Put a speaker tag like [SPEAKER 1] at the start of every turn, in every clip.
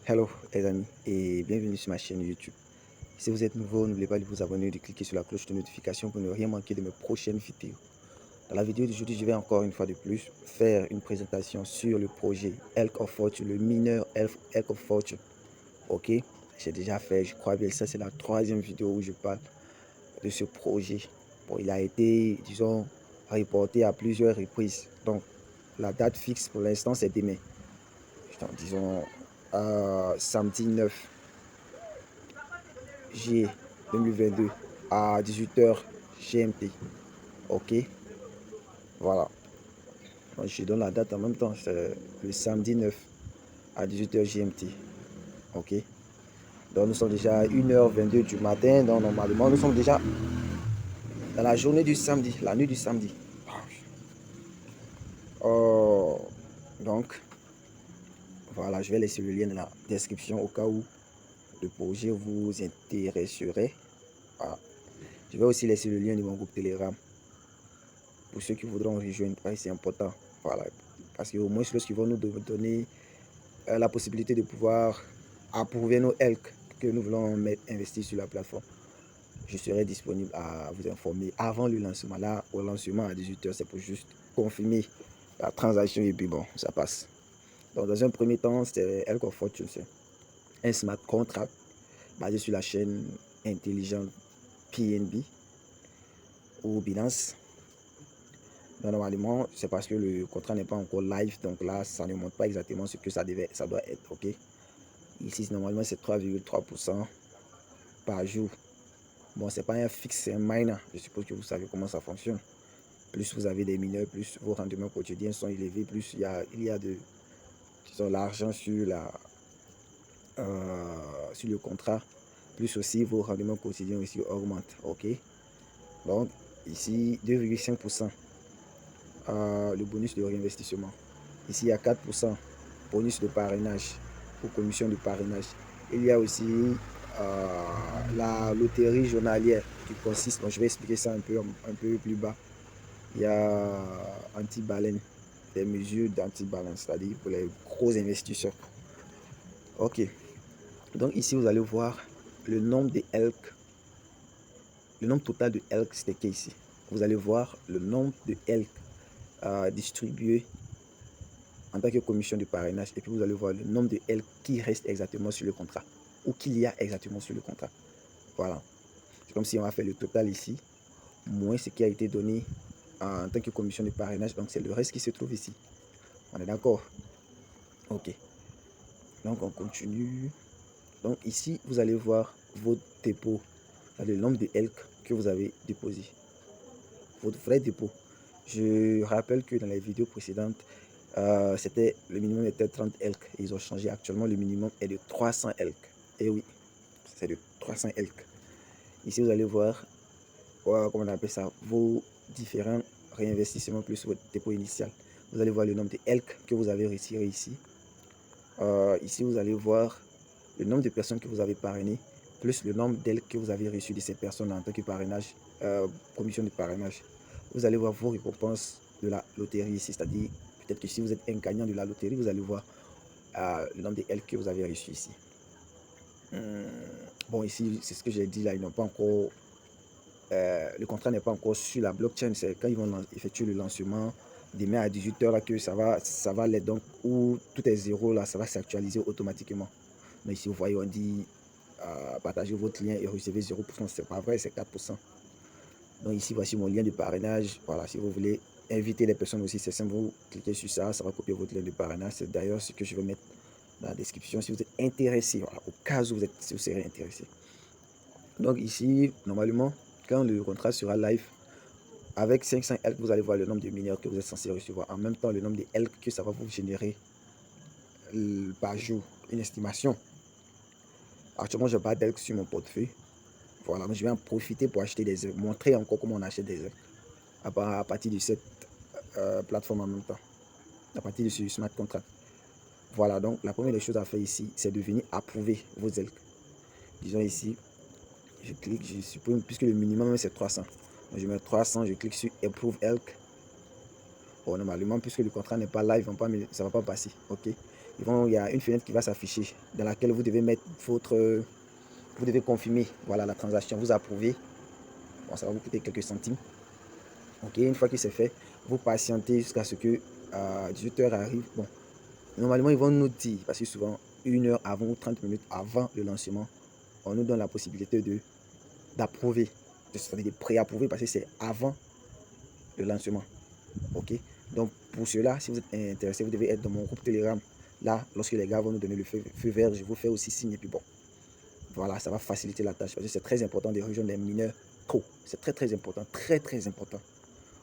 [SPEAKER 1] Hello les amis et bienvenue sur ma chaîne YouTube. Si vous êtes nouveau, n'oubliez pas de vous abonner et de cliquer sur la cloche de notification pour ne rien manquer de mes prochaines vidéos. Dans la vidéo d'aujourd'hui, je vais encore une fois de plus faire une présentation sur le projet Elk of Fortune, le mineur Elk of Fortune. Ok, j'ai déjà fait, je crois bien, ça c'est la troisième vidéo où je parle de ce projet. Bon, il a été, disons, reporté à plusieurs reprises. Donc, la date fixe pour l'instant, c'est demain. Disons, samedi 9 juillet 2022 à 18h GMT. Ok, voilà. Donc, je donne la date en même temps. C'est le samedi 9 à 18h GMT. Ok. Donc, nous sommes déjà à 1h22 du matin. Donc, normalement, nous sommes déjà dans la journée du samedi, la nuit du samedi. Oh, donc, voilà, je vais laisser le lien dans la description au cas où le projet vous intéresserait. Voilà. Je vais aussi laisser le lien de mon groupe Telegram pour ceux qui voudront rejoindre. C'est important. Voilà. Parce qu'au moins, lorsqu'ils vont nous donner la possibilité de pouvoir approuver nos elk que nous voulons mettre, investir sur la plateforme, je serai disponible à vous informer avant le lancement. Là, au lancement à 18h, c'est pour juste confirmer la transaction et puis bon, ça passe. Donc, dans un premier temps, c'est Elk of Fortune, c'est un smart contract basé sur la chaîne intelligente PNB ou Binance. Normalement, c'est parce que le contrat n'est pas encore live, donc là, ça ne montre pas exactement ce que ça doit être, ok. Ici, normalement, c'est 3,3% par jour. Bon, c'est pas un fixe, c'est un miner. Je suppose que vous savez comment ça fonctionne. Plus vous avez des mineurs, plus vos rendements quotidiens sont élevés, plus il y a de l'argent sur sur le contrat, plus aussi vos rendements quotidiens aussi augmentent, ok. Donc ici 2,5% le bonus de réinvestissement. Ici il y a 4% bonus de parrainage ou commission de parrainage. Il y a aussi la loterie journalière qui consiste, bon, je vais expliquer ça un peu plus bas. Il y a anti-baleine, des mesures d'anti-baleine, c'est-à-dire pour les gros investisseurs. Ok, donc ici vous allez voir le nombre de elk, le nombre total de elk stackés ici. Vous allez voir le nombre de elk distribués en tant que commission de parrainage, et puis vous allez voir le nombre de elk qui reste exactement sur le contrat, ou qu'il y a exactement sur le contrat. Voilà, c'est comme si on a fait le total ici, moins ce qui a été donné en tant que commission de parrainage, donc c'est le reste qui se trouve ici. On est d'accord? Ok, donc on continue. Donc ici, vous allez voir votre dépôt, le nombre de elk que vous avez déposé, votre vrai dépôt. Je rappelle que dans les vidéos précédentes, le minimum était 30 elk. Ils ont changé. Actuellement, le minimum est de 300 elk. Et oui, c'est de 300 elk. Ici, vous allez voir, comment on appelle ça, vos différents réinvestissements plus votre dépôt initial. Vous allez voir le nombre de elk que vous avez retiré ici. Ici, vous allez voir le nombre de personnes que vous avez parrainées, plus le nombre d'elk que vous avez reçu de ces personnes en tant que parrainage, commission de parrainage. Vous allez voir vos récompenses de la loterie ici, c'est-à-dire peut-être que si vous êtes un gagnant de la loterie, vous allez voir le nombre d'elk que vous avez reçu ici. Bon, ici, c'est ce que j'ai dit là, ils n'ont pas encore, le contrat n'est pas encore sur la blockchain, c'est quand ils vont effectuer le lancement demain à 18h là que ça va l'être, donc où tout est zéro là, ça va s'actualiser automatiquement. Mais ici, vous voyez, on dit partagez votre lien et recevez 0%. C'est pas vrai, c'est 4%. Donc ici, voici mon lien de parrainage. Voilà, si vous voulez inviter les personnes aussi, c'est simple, vous cliquez sur ça, ça va copier votre lien de parrainage. C'est d'ailleurs ce que je vais mettre dans la description si vous êtes intéressé, voilà, au cas où si vous serez intéressé. Donc ici, normalement, quand le contrat sera live, avec 500 elk, vous allez voir le nombre de mineurs que vous êtes censé recevoir. En même temps, le nombre de elk que ça va vous générer par jour, une estimation. Actuellement, je n'ai pas d'elk sur mon portefeuille. Voilà, je vais en profiter pour acheter des œufs, montrer encore comment on achète des œufs à partir de cette plateforme en même temps, à partir de ce smart contract. Voilà, donc la première des choses à faire ici, c'est de venir approuver vos elk. Disons ici, je clique, je supprime, puisque le minimum c'est 300. Donc je mets 300, je clique sur Approve Elk. Bon, normalement, puisque le contrat n'est pas live, ça ne va pas passer. Ok. il y a une fenêtre qui va s'afficher dans laquelle vous devez mettre vous devez confirmer, voilà, la transaction, vous approuvez. Bon, ça va vous coûter quelques centimes. Ok, une fois que c'est fait, vous patientez jusqu'à ce que 18h arrive. Bon, normalement, ils vont nous dire, parce que souvent, 1 heure avant ou 30 minutes avant le lancement, on nous donne la possibilité d'approuver, c'est-à-dire de pré-approuver parce que c'est avant le lancement. Ok, donc pour cela, si vous êtes intéressé, vous devez être dans mon groupe Telegram. Là, lorsque les gars vont nous donner le feu vert, je vous fais aussi signe et puis bon. Voilà, ça va faciliter la tâche parce que c'est très important de rejoindre les mineurs tôt. C'est très important, très important.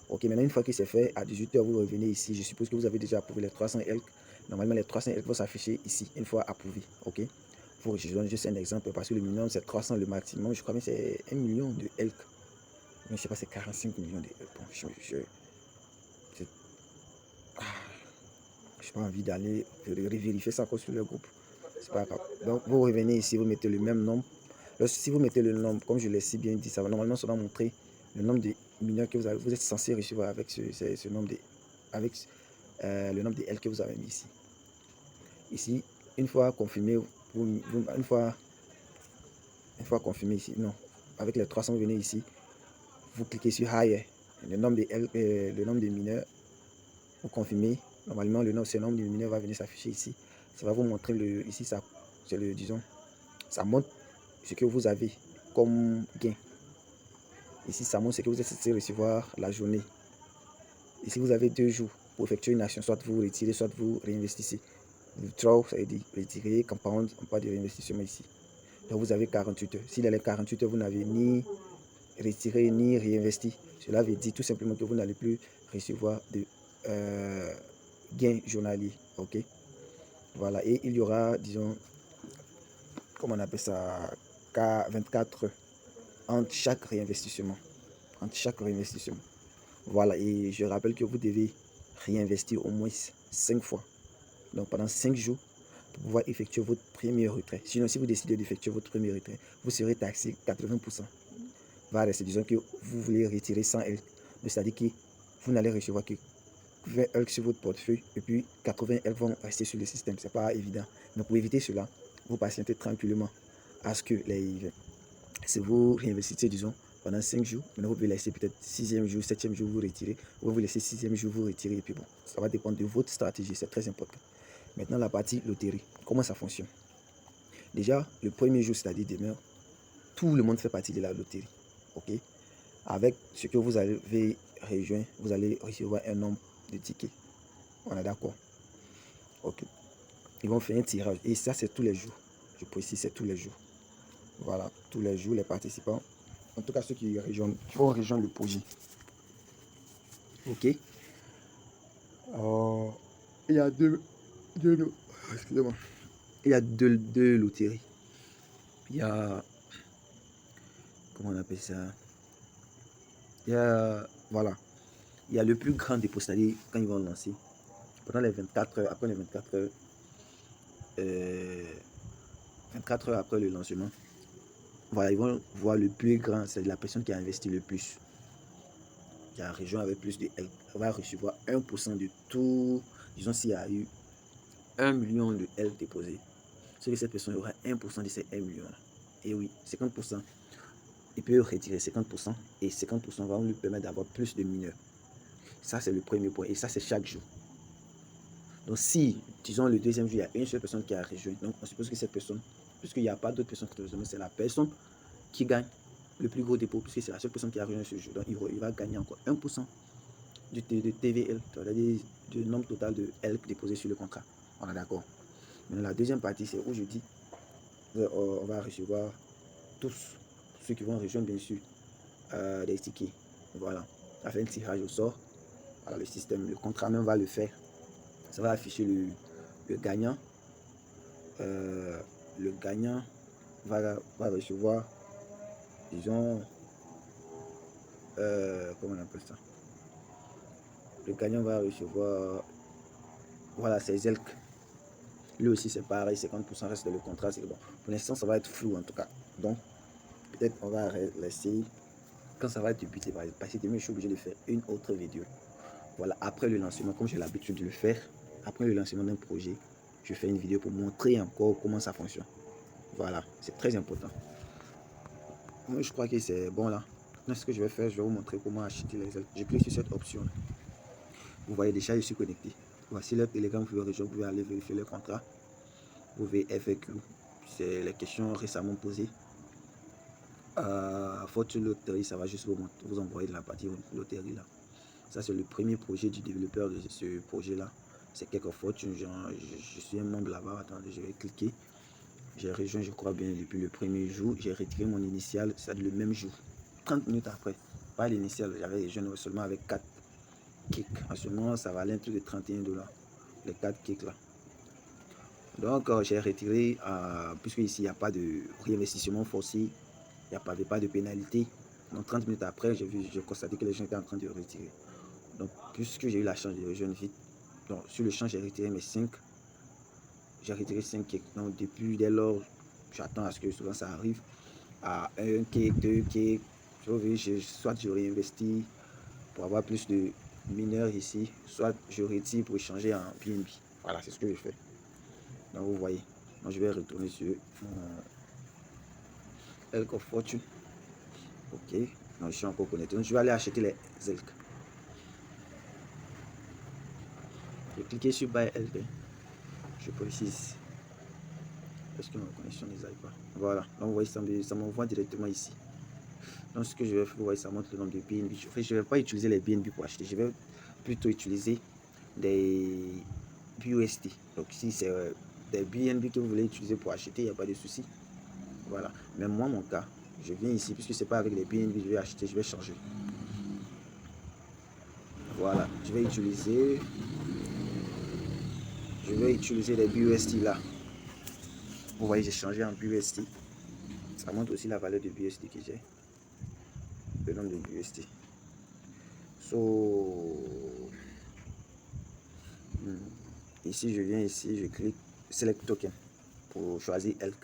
[SPEAKER 1] Ok, maintenant une fois que c'est fait, à 18h, vous revenez ici. Je suppose que vous avez déjà approuvé les 300 ELK. Normalement, les 300 ELK vont s'afficher ici une fois approuvé. Ok, je donne juste un exemple parce que le minimum c'est 300, le maximum, je crois que c'est 1 million de ELK. Mais je sais pas, c'est 45 millions de ELK. Bon, je n'ai pas envie d'aller vérifier ça sur le groupe. C'est pas grave. Donc, vous revenez ici, vous mettez le même nombre. Si vous mettez le nombre, comme je l'ai si bien dit, ça va normalement ça va montrer le nombre de mineurs que vous êtes censé recevoir avec ce nombre de, avec le nombre de L que vous avez mis ici. Ici, une fois confirmé, une fois confirmé ici, non, avec les 300, vous venez ici, vous cliquez sur Higher, le nombre de L, le nombre de mineurs, vous confirmez. Normalement, ce nombre de mineurs va venir s'afficher ici. Ça va vous montrer ici, ça, c'est le, disons, ça montre ce que vous avez comme gain. Ici, ça montre ce que vous êtes censé recevoir la journée. Ici, vous avez 2 jours pour effectuer une action, soit vous retirez, soit vous réinvestissez. Withdraw, ça veut dire retirer, compound, on parle de réinvestissement ici. Donc, vous avez 48 heures. Si dans les 48 heures, vous n'avez ni retiré ni réinvesti, cela veut dire tout simplement que vous n'allez plus recevoir de gains journaliers. Ok, voilà, et il y aura, disons, comment on appelle ça, 24 heures entre chaque réinvestissement. Voilà, et je rappelle que vous devez réinvestir au moins 5 fois. Donc pendant 5 jours pour pouvoir effectuer votre premier retrait. Sinon, si vous décidez d'effectuer votre premier retrait, vous serez taxé 80%. Voilà, c'est disons que vous voulez retirer 100 L. C'est-à-dire que vous n'allez recevoir que 20 L sur votre portefeuille et puis 80 L vont rester sur le système. C'est pas évident. Donc pour éviter cela, vous patientez tranquillement à ce que si vous réinvestissez, disons, pendant 5 jours, maintenant vous pouvez laisser peut-être 6e jour, 7e jour, vous retirer, ou vous laissez 6e jour, vous retirer, et puis bon, ça va dépendre de votre stratégie, c'est très important. Maintenant, la partie loterie, comment ça fonctionne? Déjà, le premier jour, c'est-à-dire demain, tout le monde fait partie de la loterie, ok? Avec ce que vous avez rejoint, vous allez recevoir un nombre de tickets, on est d'accord? Ok. Ils vont faire un tirage, et ça, c'est tous les jours, je précise, c'est tous les jours. Voilà, tous les jours, les participants, en tout cas ceux qui vont rejoindre le projet. Ok. Il y a excusez-moi. Il y a deux loteries. Il y a, comment on appelle ça? Il y a, voilà. Il y a le plus grand dépôt, c'est-à-dire quand ils vont lancer. Pendant les 24 heures, après les 24 heures, 24 heures après le lancement, voilà, ils vont voir le plus grand, c'est la personne qui a investi le plus. Qui a rejoint avec plus de L, va recevoir 1% de tout. Disons, s'il y a eu 1 million de L déposés, c'est que cette personne aura 1% de ces 1 million là. Et oui, 50%. Il peut retirer 50% et 50% va lui permettre d'avoir plus de mineurs. Ça, c'est le premier point. Et ça, c'est chaque jour. Donc, si, disons, le deuxième jour, il y a une seule personne qui a rejoint, donc on suppose que cette personne, puisqu'il n'y a pas d'autres personnes qui ont rejoint, c'est la personne qui gagne le plus gros dépôt, puisque c'est la seule personne qui a rejoint ce jour. Donc, il va gagner encore 1% de TVL, c'est-à-dire du nombre total de L déposé sur le contrat. On est d'accord. Maintenant, la deuxième partie, c'est où je dis, on va recevoir tous ceux qui vont rejoindre, bien sûr, des tickets. Voilà. On va faire un tirage au sort. Voilà, le système, le contrat même va le faire. Ça va afficher le gagnant. Le gagnant va recevoir, disons, comment on appelle ça? Le gagnant va recevoir, voilà, ses ELK. Lui aussi, c'est pareil, 50% reste de le contrat. Bon. Pour l'instant, ça va être flou en tout cas. Donc, peut-être on va laisser quand ça va être débuté. Parce que demain, je suis obligé de faire une autre vidéo. Voilà, après le lancement, comme j'ai l'habitude de le faire, après le lancement d'un projet, je fais une vidéo pour montrer encore comment ça fonctionne. Voilà, c'est très important. Moi, je crois que c'est bon là. Maintenant, ce que je vais faire, je vais vous montrer comment acheter les ailes. Je clique sur cette option. Vous voyez déjà, je suis connecté. Voici le Telegram, vous pouvez aller vérifier le contrat. Vous pouvez FAQ, c'est les questions récemment posées. Fortune Lottery, ça va juste vous envoyer de la partie loterie là. Ça, c'est le premier projet du développeur de ce projet là. C'est quelque fortune. Je suis un membre là-bas. Attendez, je vais cliquer. J'ai rejoint, je crois bien, depuis le premier jour. J'ai retiré mon initial, c'est le même jour. 30 minutes après. Pas l'initial, j'avais rejoint seulement avec 4 kicks. En ce moment, ça valait un truc de 31 $. Les 4 kicks là. Donc, j'ai retiré, puisque ici, il n'y a pas de réinvestissement forcé. Il n'y avait pas de pénalité. Donc, 30 minutes après, j'ai constaté que les gens étaient en train de retirer. Donc, puisque j'ai eu la chance de rejoindre vite, donc, sur le champ, j'ai retiré mes 5. J'ai retiré 5 kicks. Donc, depuis dès lors, j'attends à ce que souvent ça arrive. À 1 kick, 2 kicks. Soit je réinvestis pour avoir plus de mineurs ici, soit je retire pour échanger en BNB. Voilà, c'est ce que je fais. Donc, vous voyez. Donc, je vais retourner sur mon Elk of Fortune. Ok. Donc, je suis encore connecté. Donc, je vais aller acheter les Elk. Je vais cliquer sur Buy Elk. Je précise. Est-ce que ma connexion ne aille pas? Voilà. Donc, vous voyez, ça m'envoie directement ici. Donc, ce que je vais faire, vous voyez, ça montre le nombre de BNB. Je ne vais pas utiliser les BNB pour acheter. Je vais plutôt utiliser des BUSD. Donc, si c'est des BNB que vous voulez utiliser pour acheter, il n'y a pas de souci. Voilà. Mais moi, mon cas, je viens ici, puisque ce n'est pas avec les BNB que je vais acheter, je vais changer. Voilà. Je vais utiliser les BUSD là. Vous voyez, j'ai changé en BUSD. Ça montre aussi la valeur de BUSD que j'ai. Le nombre de BUSD. Ici, je viens ici, je clique Select Token pour choisir Elk.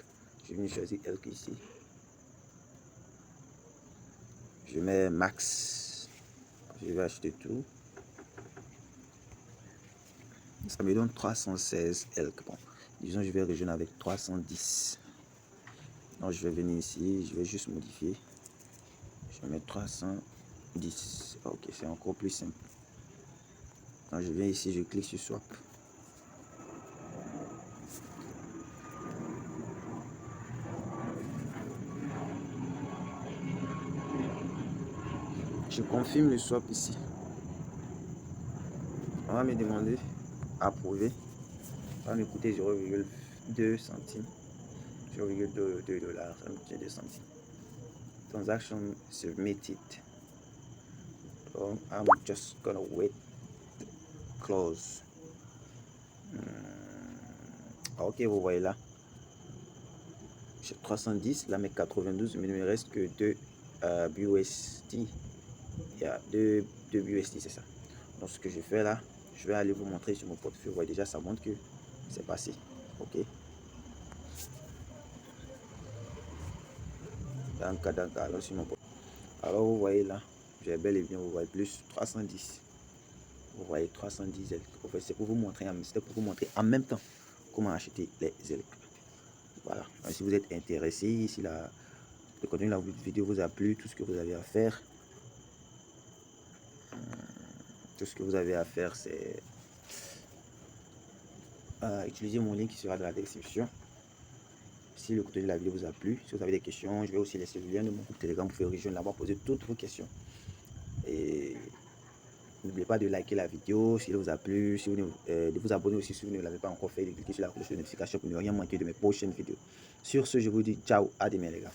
[SPEAKER 1] Je viens choisir Elk ici. Je mets Max. Je vais acheter tout. Ça me donne 316 Elk. Bon, disons, je vais rejoindre avec 310. Donc, je vais venir ici, je vais juste modifier. Je vais mettre 310. Ok, c'est encore plus simple. Donc, je viens ici, je clique sur Swap. Je confirme le swap ici. On va me demander approuver. Ça va me coûter 0,2 centimes. 0,2 $, ça me coûte 2 centimes. Transaction submitted. So I'm just gonna wait. Close. Ok, vous voyez là. J'ai 310, là mes 92, mais il ne me reste que 2 BUSD. Il y a 2 BUSD, c'est ça. Donc ce que je fais là, je vais aller vous montrer sur mon portefeuille. Vous voyez déjà, ça montre que c'est passé. Ok. Donc, alors sur mon portefeuille. Alors vous voyez là, j'ai bel et bien, vous voyez plus 310. Vous voyez 310 Elk. En fait, c'est pour vous montrer, en même temps comment acheter les Elk. Voilà. Donc, si vous êtes intéressé, si le contenu de la vidéo vous a plu, tout ce que vous avez à faire, c'est utiliser mon lien qui sera dans la description. Si le contenu de la vidéo vous a plu, si vous avez des questions, je vais aussi laisser le lien de mon groupe Telegram pour faire rejoindre là-bas, poser toutes vos questions. Et n'oubliez pas de liker la vidéo si elle vous a plu, de vous abonner aussi si vous ne l'avez pas encore fait, de cliquer sur la cloche de notification pour ne rien manquer de mes prochaines vidéos. Sur ce, je vous dis ciao, à demain les gars.